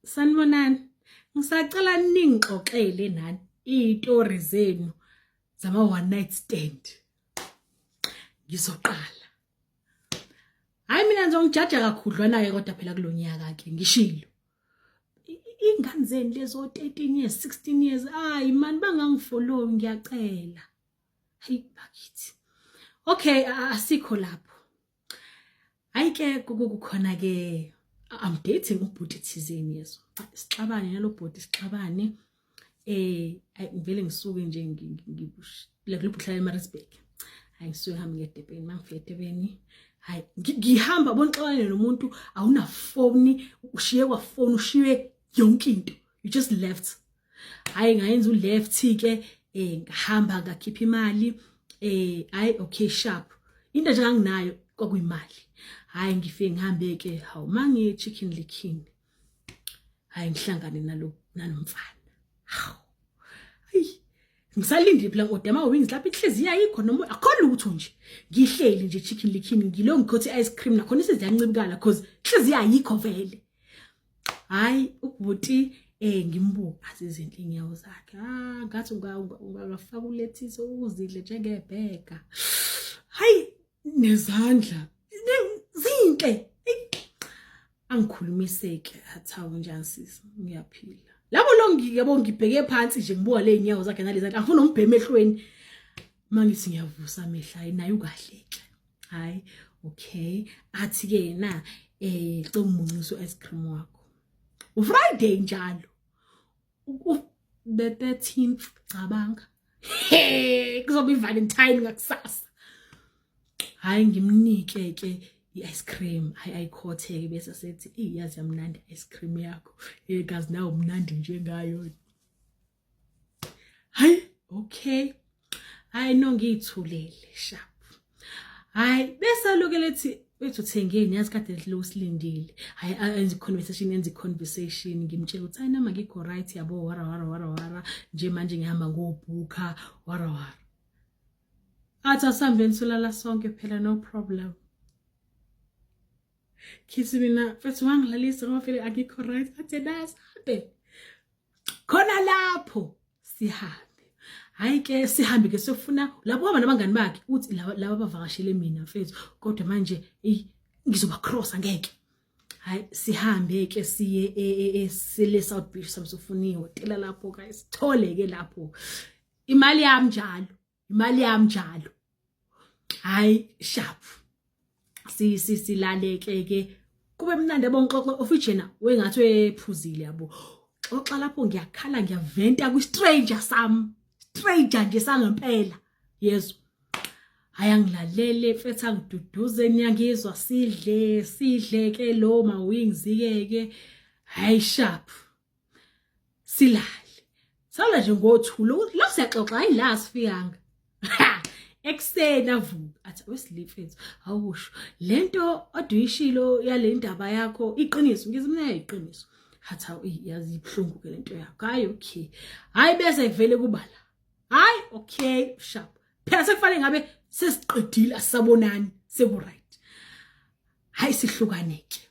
Sanibonani. Ngisacela ningixoxele nani izitori zenu zama one night stand. Ngizoqala. Hayi mina ngizongijaja kakhudlwana ke kodwa phela kulonyaka ke ngishilo. Ingane zenu lezo 13 years, 16 years, hayi man bangangifollow ngiyacela. Hayi bakithi. Okay, asikho lapho. Hayi ke kukhona ke I'm dating ubhuti thizeni yeso. Sixabane nalo bhuti sixabane. Ngivele ngisuke nje ngikuhlala eMaritzburg. Hayi ngisuke ngihamba ngeDurban, mangifika eDurban. Hayi ngihamba bonixabane nomuntu awuna phone, ushiye kwa phone, ushiye yonke into. You just left. Hayi ngayenza uleft ke ngihamba ngakhipha imali. Hayi okay sharp. Into nje anginayo kwakuyimali. Hayi ngifike ngihambe ke hawu mangi Chicken Licken. Hayi ngihlangane nanomfana. Hawu. Hayi ngisalindile phela kodwa ama wings lapha inhliziyo ayikho noma akho lutho nje. Ngihleli nje Chicken Licken ngilo ngikhothi ice cream nakhona isiziyancibikala because inhliziyo ayikho vele. Hayi ubhuti ngimbuka izinto inyawo zakhe. Ngathi ungafaka ulethisi uzidle njengebheka. Hayi nezandla zinhle. Angikhulumiseke hathawu njani sisi ngiyaphila. Labo lo ngiyabo ngibheke phansi nje ngibuka le inyawo zakhe nalezi angifuna umbheme ehlweni. Mangithi ngiyavusa amehla naye ukahleke. Hayi okay athi ke na congumunciso ice cream wakho. uFriday njalo. The 13th cabanga. Kuzoba iValentine ngakusasa. Hayi ngimnike ke ice cream ayikhotheke bese sethi iyazi yamnandi ice cream yakho gazi nawo mnandi njengayo. Hayi okay hayi no ngiyithulele sharp. Hayi bese loke lethi wethu thengeni yazi kade lo silindile. Hayi enze conversation ngimtshela ukuthi hayi nama ngikho right yabo wara nje manje ngihamba ngobhuka wara. Athi asambeni solala sonke phela no problem. Kithi mina mfethu wangilalisa ngofile akikho right athi nasabe. Khona lapho sihambe. Hayi ke sihambe ke sofuna lapho hamba nabangani bakhe uthi laba bavakashele mina mfethu kodwa manje ngizoba cross angeke. Hayi sihambe ke siye sile South Beach samsofuna ihotela lapho ka sithole ke lapho. Imali yami njalo. Hayi sharp. Silaleke ke kube mnandi abonxoxo ofijena wengathi wephuzile yabo. Xoxa lapho ngiyakhala ngiyaventa ku stranger nje sangempela. Yezo. Hayi angilalele mfethu angiduduze niyangizwa sidle ke lo ma wings ke. Hayi sharp. Silale. Sala nje ngothulo lo siyaxoxa hayi la sifikanga. Eksena vuka athi wesilifethu awusho lento oduyishilo yale ndaba yakho iqiniso ngizimna iqiniso hatha yazi ibhlungu ke lento yakho. Hayi okay hayi bese kuvele kubala. Hayi okay sharp phela sekufanele ngabe sesiqedile asabonani seku right. Hayi sihlukaneke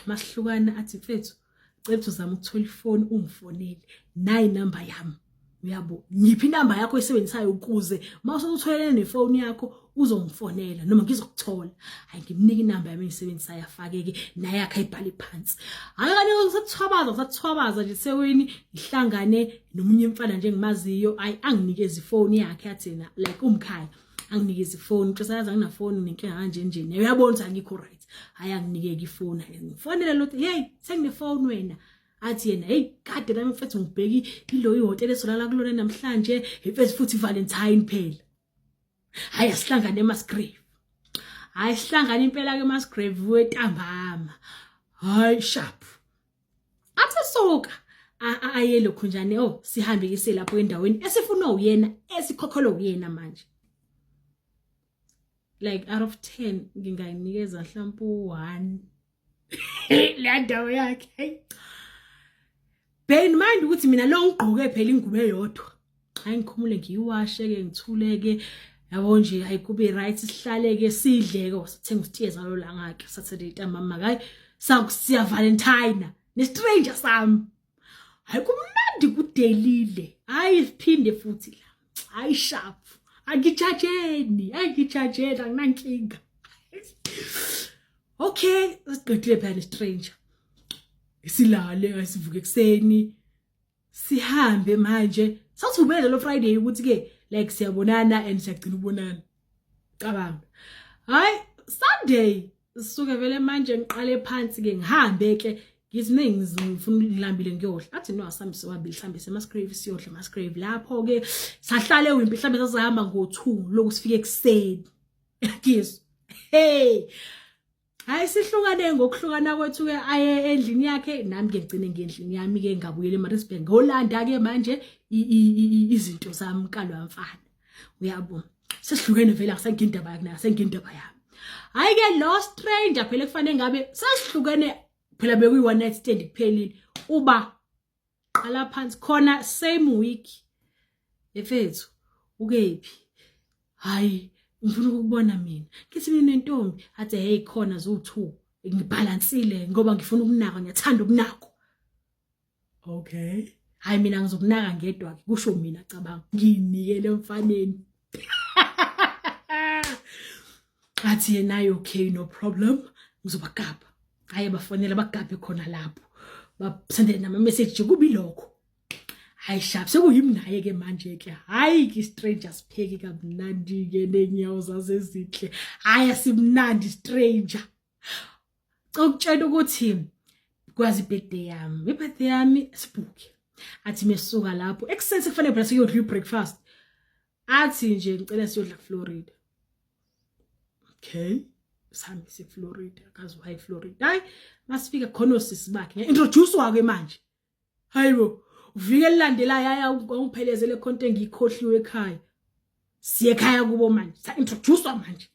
masihlukana athi mfethu cela uzama ukuthola ifoni ungifonele nayi number yami. Uyabo ngiphi inamba yakho esebenzisayo ukuze mawusutholene nefoni yakho uzongifonela noma ngizokuthola. Hayi ngimnika inamba yami esebenzisayo afake naye yakhe ayibhale phansi. Hayi kanye ngisathwabaza nje seweni ihlangane nomunye umfana nje engimaziyo hayi anginikeze ifoni yakhe athena like umkhaya anginikeze ifoni ngisho yazi anginafoni nenkinga kanje nje uyabona ukuthi angikho right. Hayi anginikeke ifoni ngifonela lo hey senginefoni wena. Athi yena hey kade nami mfethu ngibheki ilo ihotela esolala kulona namhlanje mfethu futhi Valentine phela. Hayi asihlangane eMasgrave. Hayi sihlangane impela ke eMasgrave wetambama. Hayi sharp. Athi soka ayelo khunjane sihambe ke selapho endaweni esifuna uyena esikhokholo uyena manje. Like out of 10 ngingayinikeza mhlawumbe 1. Le ndawo yakhe. Bear in mind ukuthi mina lo ngigqoke phela ingubo eyodwa. Hayi ngikhumule ngiyiwashe ke ngithuleke yabo nje hayi kube right sihlale ke sidle ke sithenga usitiyeza lo langa ke Saturday ntambama hayi siya Valentine nestranger sami. Hayi kumnandi kudelile. Hayi siphinde futhi la. Hayi sharp. Angijajeni akunankinga. Okay, siqedile phela nestranger. Silale asivuke ekseni. Sihambe manje. Sawuthubela lo Friday ukuthi ke like siyabonana and siyagcina ubonana. Cabanga. Hayi Sunday sisuke vele manje ngiqale phansi ke ngihambe ke ngithi ngifuna ngilambile ngiyohla. Athi no asami sobabili mhlambe semasgrave siyohla masgrave lapho ke sahlale wimpi mhlambe sasihamba ngo2 lokhu sifike ekseni. Ngizwe. Hey. Hayi sihlukane ngokuhlukana kwethu ke aye endlini yakhe nami ke ngicine ngendlini yami ke ngabuyela eMaritzburg ngolanda ke manje izinto zami kalwa mfana. Uyabo. Sesihlukene vele akusengindaba yakhe nasengindaba yami. Hayi ke lo stranger phela kufanele ngabe sesihlukene phela bekuyi one night stand kuphelile. Uba qala phansi khona same week. Efethu ukephi? Hayi ngifuna ukubona mina. Ngithi mina nentombi athi hey khona zo2 ngibalansile ngoba ngifuna ukunaka ngiyathanda ukunako. Okay. Hayi mina ngizokunaka ngedwa kusho mina cabanga. Nginikele mfaneni. Athi yena okay no problem ngizobagaba. Hayi bafonela bagabhe khona lapho. Basendele nama message kubi lokho. Hayi sharp sekuyimnaye ke manje ke hayi ki strangers pheki kamnandi ke nenyawo zasezihle hayi asimnandi stranger ukutshela ukuthi kwazi birthday yami sibuke athi mesuka lapho ekseni kufanele phela siyodla breakfast athi nje ngicela siyodla kuFlorida. Okay sami seFlorida akazi why Florida hayi masifika khona osisi bakhe introduce wake manje hayibo uvike lilandelayo aya ungiphelezele content ngikhohliwe ekhaya siye ekhaya kubo manje sa introduce manje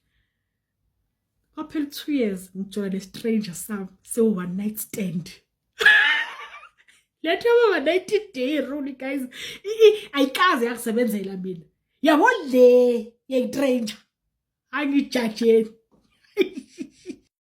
aphela 2 years ngijola le stranger sam so one night stand letho baba 90 day rule guys ayikaze yakusebenzela mina yabo le ye stranger angijajeni